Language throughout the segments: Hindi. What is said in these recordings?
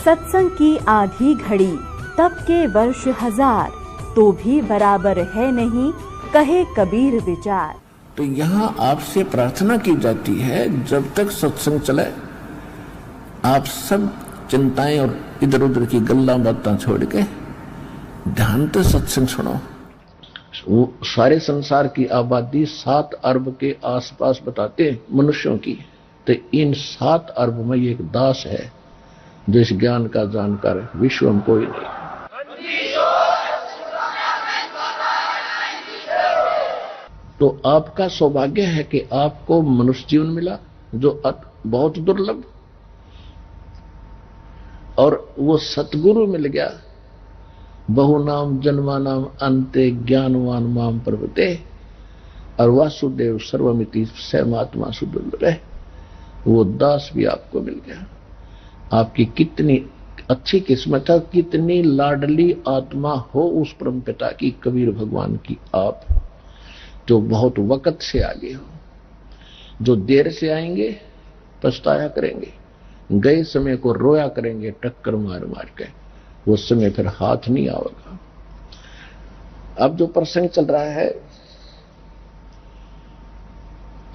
सत्संग की आधी घड़ी तप के वर्ष हजार, तो भी बराबर है नहीं कहे कबीर विचार। तो यहाँ आपसे प्रार्थना की जाती है, जब तक सत्संग चले आप सब चिंताएं और इधर उधर की गल्ला बातें छोड़ के ध्यान से सत्संग सुनो। वो सारे संसार की आबादी 7 अरब के आसपास बताते मनुष्यों की, तो इन 7 अरब में एक दास है जो इस ज्ञान का जानकार विश्व में कोई नहीं। तो आपका सौभाग्य है कि आपको मनुष्य जीवन मिला जो बहुत दुर्लभ, और वो सतगुरु मिल गया। बहु नाम जन्मा नाम अंते ज्ञानवान माम प्रवते, और वासुदेव सर्वमिति सहमात्मा सुदुर्लभ है। वो दास भी आपको मिल गया। आपकी कितनी अच्छी किस्मत है, कितनी लाडली आत्मा हो उस परम पिता की, कबीर भगवान की, आप जो बहुत वक्त से आगे हो। जो देर से आएंगे पछताया करेंगे, गए समय को रोया करेंगे टक्कर मार मार के, वो समय फिर हाथ नहीं आएगा। अब जो प्रसंग चल रहा है,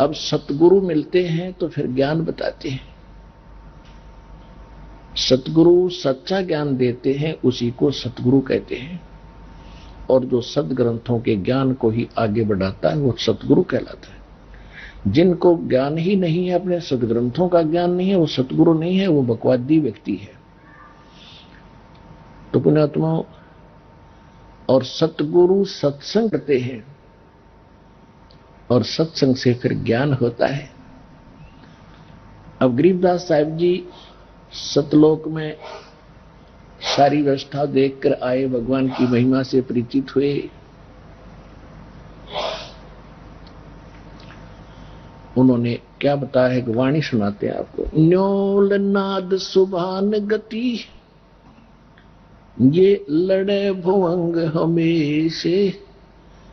अब सतगुरु मिलते हैं तो फिर ज्ञान बताते हैं। सतगुरु सच्चा ज्ञान देते हैं, उसी को सतगुरु कहते हैं। और जो सदग्रंथों के ज्ञान को ही आगे बढ़ाता है वो सतगुरु कहलाता है। जिनको ज्ञान ही नहीं है, अपने सदग्रंथों का ज्ञान नहीं है, वो सतगुरु नहीं है, वो बकवादी व्यक्ति है। तो पुण्यात्माओं, और सतगुरु सत्संग करते हैं और सत्संग से फिर ज्ञान होता है। अब गरीबदास साहिब जी सतलोक में सारी व्यवस्था देखकर आए, भगवान की महिमा से परिचित हुए। उन्होंने क्या बताया है कि वाणी सुनाते हैं आपको। न्योल नाद सुभान गति, ये लड़े भुवंग हमेशे,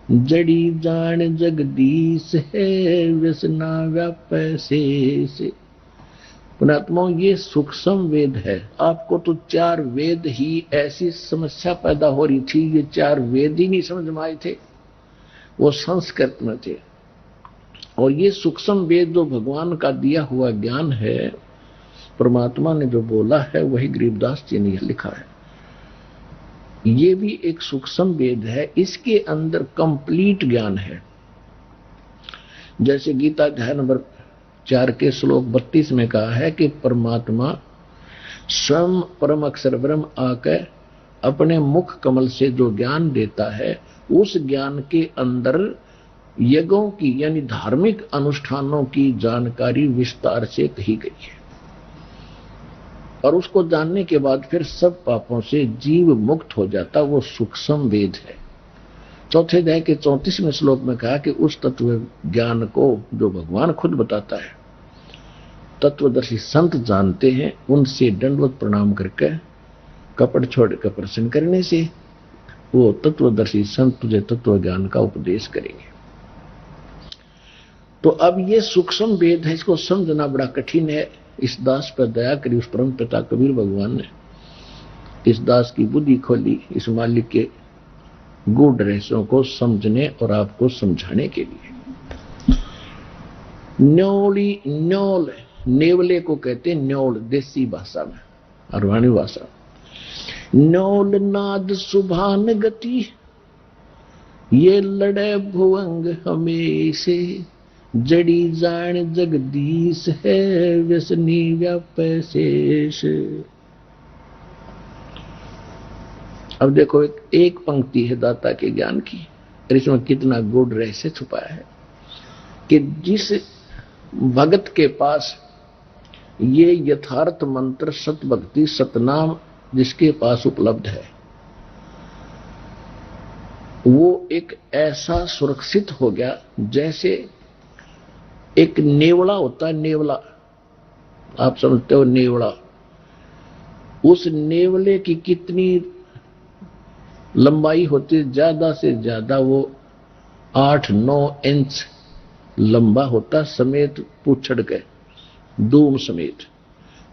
जड़ी जान जगदीश है, व्यसना व्यापै से। पुणात्माओं, ये सूक्ष्म वेद है। आपको तो 4 वेद ही ऐसी समस्या पैदा हो रही थी, ये 4 वेद ही नहीं समझ में आए थे, वो संस्कृत में थे। और ये सूक्ष्म वेद जो भगवान का दिया हुआ ज्ञान है, परमात्मा ने जो बोला है वही गरीबदास जी ने लिखा है। ये भी एक सूक्ष्म वेद है, इसके अंदर कंप्लीट ज्ञान है। जैसे गीता अध्याय नंबर 4 के श्लोक 32 में कहा है कि परमात्मा स्वयं परम अक्षर ब्रह्म आकर अपने मुख कमल से जो ज्ञान देता है, उस ज्ञान के अंदर यज्ञों की यानी धार्मिक अनुष्ठानों की जानकारी विस्तार से कही गई है। और उसको जानने के बाद फिर सब पापों से जीव मुक्त हो जाता, वो सूक्ष्म वेद है। चौथे अध्याय के 34वें श्लोक में कहा कि उस तत्व ज्ञान को जो भगवान खुद बताता है, तत्वदर्शी संत जानते हैं, उनसे दंडवत प्रणाम करके कपट छोड़कर प्रसन्न करने से वो तत्वदर्शी संत तुझे तत्व ज्ञान का उपदेश करेंगे। तो अब ये सूक्ष्म वेद है, इसको समझना बड़ा कठिन है। इस दास पर दया करी उस परम पिता कबीर भगवान ने, इस दास की बुद्धि खोली इस मालिक के गूढ़ रहस्यों को समझने और आपको समझाने के लिए। न्योली, न्योल, नेवले को कहते हैं न्योल देसी भाषा में, अरवाणी भाषा। न्योल नाद सुभान गति, ये लड़े भुवंग हमेशे, जड़ी जान जगदीश है, व्यसनी व्यापै शेष। अब देखो, एक पंक्ति है दाता के ज्ञान की, और इसमें कितना गूढ़ रहस्य छुपाया है कि जिस भगत के पास ये यथार्थ मंत्र सतभक्ति सतनाम जिसके पास उपलब्ध है, वो एक ऐसा सुरक्षित हो गया जैसे एक नेवला होता है। नेवला आप समझते हो, नेवला, उस नेवले की कितनी लंबाई होती है, ज्यादा से ज्यादा वो 8-9 इंच लंबा होता, समेत पूछड़ के दूम समेत।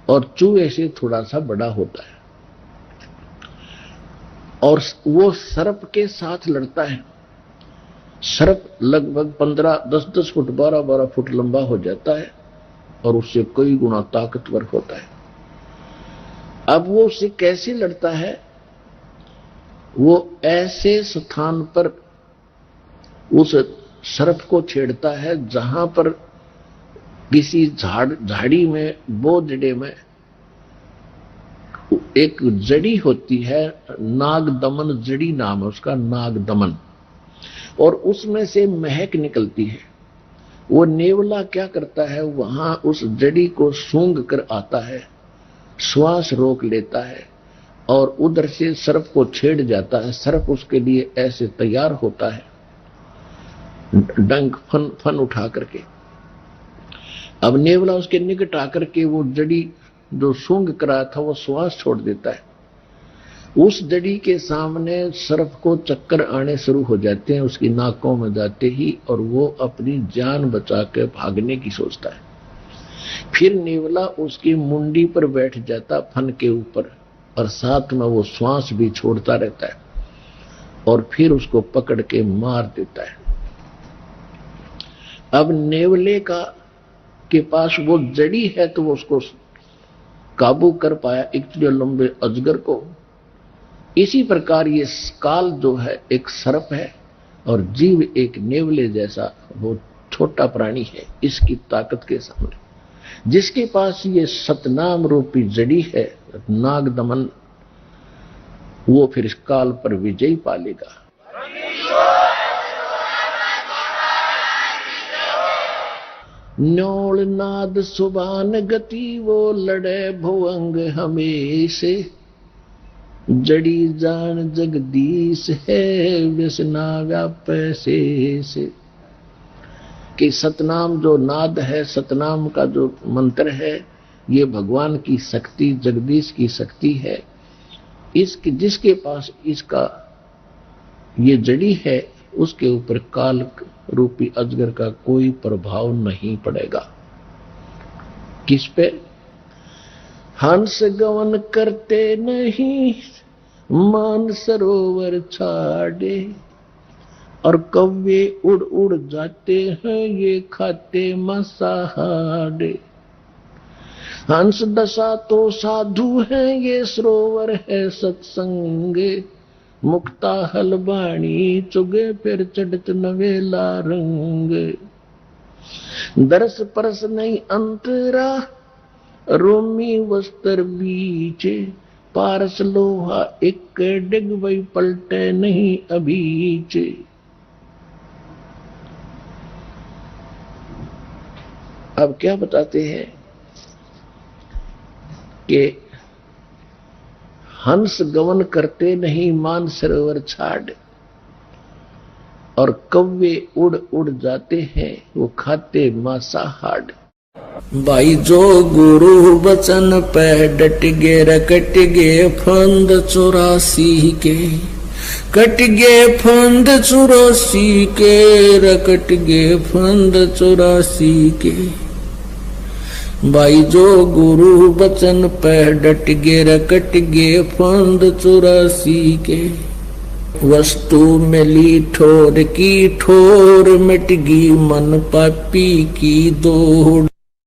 और चूहे से थोड़ा सा बड़ा होता है, और वो सर्प के साथ लड़ता है। सर्प लगभग 10-10 फुट 12-12 फुट लंबा हो जाता है और उससे कई गुना ताकतवर होता है। अब वो उससे कैसे लड़ता है? वो ऐसे स्थान पर उस सर्प को छेड़ता है जहां पर किसी झाड़ी में, बोझड़े में एक जड़ी होती है, नागदमन जड़ी नाम है उसका, नागदमन, और उसमें से महक निकलती है। वो नेवला क्या करता है, वहां उस जड़ी को सूंघ कर आता है, श्वास रोक लेता है और उधर से सर्प को छेड़ जाता है। सर्प उसके लिए ऐसे तैयार होता है, डंक फन उठा करके। अब नेवला उसके निकट आकर के वो जड़ी जो सूंघ करा था वो श्वास छोड़ देता है। उस जड़ी के सामने सर्प को चक्कर आने शुरू हो जाते हैं उसकी नाकों में जाते ही, और वो अपनी जान बचा के भागने की सोचता है। फिर नेवला उसकी मुंडी पर बैठ जाता फन के ऊपर, और साथ में वो श्वास भी छोड़ता रहता है और फिर उसको पकड़ के मार देता है। अब नेवले के पास वो जड़ी है तो वो उसको काबू कर पाया, इतने लंबे अजगर को। इसी प्रकार ये काल जो है एक सर्प है और जीव एक नेवले जैसा वो छोटा प्राणी है। इसकी ताकत के सामने जिसके पास ये सतनाम रूपी जड़ी है, नागदमन, वो फिर इस काल पर विजय पालेगा। न्योल नाद सुबान गति वो लड़े भुवंग हमेशे, जड़ी जान जगदीश है व्यसना व्यापै से। कि सतनाम जो नाद है, सतनाम का जो मंत्र है, ये भगवान की शक्ति, जगदीश की शक्ति है। इसके जिसके पास इसका ये जड़ी है उसके ऊपर काल रूपी अजगर का कोई प्रभाव नहीं पड़ेगा। किस पे? हंस गवन करते नहीं मान सरोवर छाड़े, और कौवे उड़ उड़ जाते हैं ये खाते मसाहाड़े। हंस दशा तो साधु है ये सरोवर है सत्संग, मुक्ता हलबाणी चुगे फिर चढ़त नवेला रंग। दरस परस नहीं अंतरा रोमी वस्त्र बीचे, पारस लोहा एक डिग वही पलटे नहीं अभीचे। अब क्या बताते हैं कि हंस गवन करते नहीं मान सरोवर छाड़, और कौवे उड़ उड़ जाते हैं वो खाते मांसाहार। भाई जो गुरु वचन पे डट गे रकट गे फंद 84 के, कट गे फंद 84 के, रकट गे फंद 84 के। भाई जो गुरु वचन पे डट गे रकट गे फंद 84 के। वस्तु मिली ठोर की ठोर, मिट गई मन पापी की दौड़।